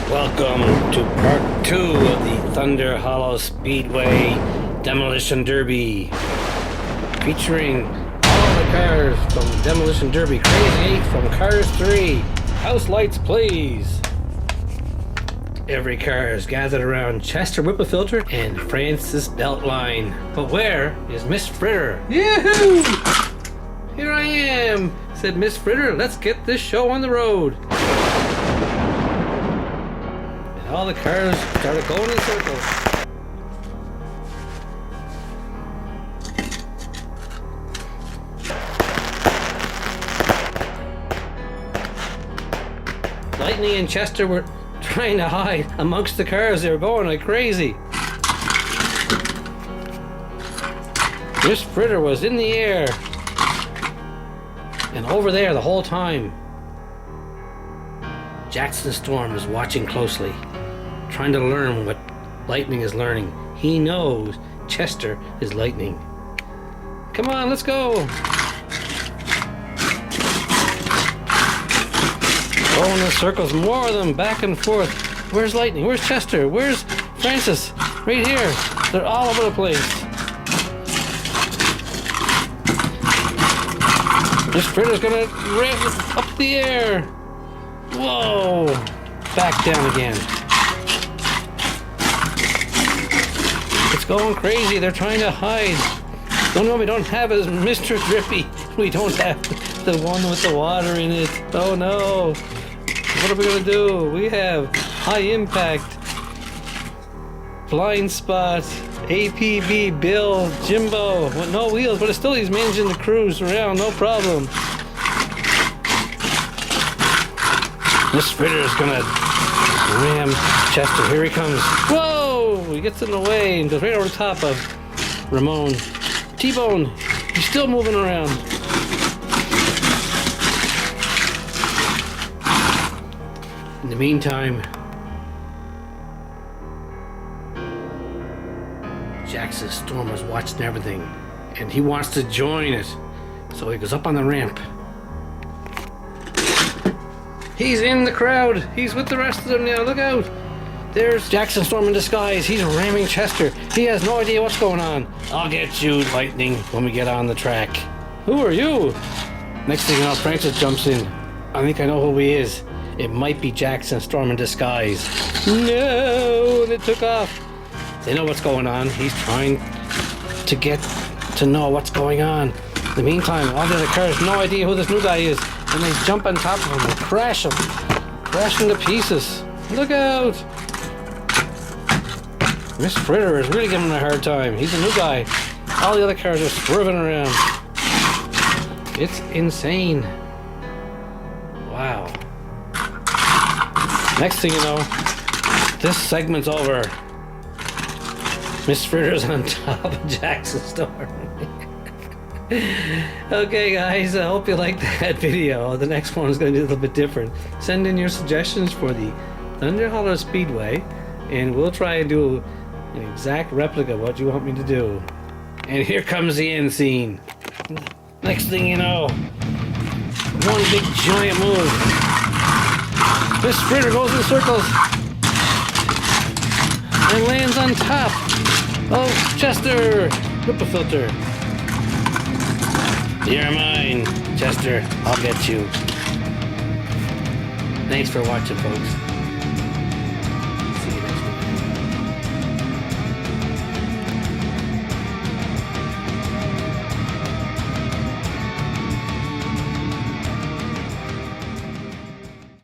Welcome to part 2 of the Thunder Hollow Speedway Demolition Derby, featuring all the cars from Demolition Derby, Crazy 8 from Cars 3, House Lights Please. Every car is gathered around Chester Whipplefilter and Francis Beltline. But where is Miss Fritter? Yahoo! Here I am, said Miss Fritter. Let's get this show on the road. And all the cars started going in circles. Lightning and Chester were trying to hide amongst the cars. They were going like crazy. Miss Fritter was in the air and over there the whole time. Jackson Storm is watching closely, trying to learn what Lightning is learning. He knows Chester is Lightning. Come on, let's go. Going in circles, more of them, back and forth. Where's Lightning? Where's Chester? Where's Francis? Right here. They're all over the place. This Fritter's gonna rev up the air. Whoa! Back down again. It's going crazy. They're trying to hide. No, we don't have it as Mr. Drippy. We don't have the one with the water in it. Oh no. What are we gonna do? We have High Impact, Blind Spot, APB, Bill, Jimbo. With no wheels, but it's still he's managing to cruise around, no problem. This Fritter is gonna ram Chester. Here he comes. Whoa! He gets in the way and goes right over the top of Ramon. T-Bone, he's still moving around. In the meantime, Jackson Storm was watching everything, and he wants to join it. So he goes up on the ramp. He's in the crowd. He's with the rest of them now. Look out. There's Jackson Storm in disguise. He's ramming Chester. He has no idea what's going on. I'll get you, Lightning, when we get on the track. Who are you? Next thing you know, Francis jumps in. I think I know who he is. It might be Jackson Storm in disguise. No, they took off. They know what's going on. He's trying to get to know what's going on. In the meantime, all the other cars, no idea who this new guy is. And they jump on top of him and crash him. Crash him to pieces. Look out! Miss Fritter is really giving him a hard time. He's a new guy. All the other cars are swerving around. It's insane. Wow. Next thing you know, this segment's over. Miss Fritter's on top of Jackson Storm. Okay guys, I hope you liked that video. The next one is going to be a little bit different. Send in your suggestions for the Thunder Hollow Speedway and we'll try and do an exact replica of what you want me to do. And here comes the end scene. Next thing you know, one big giant move. Miss Fritter goes in circles and lands on top of Chester Whipplefilter. You're mine, Chester. I'll get you. Thanks for watching, folks.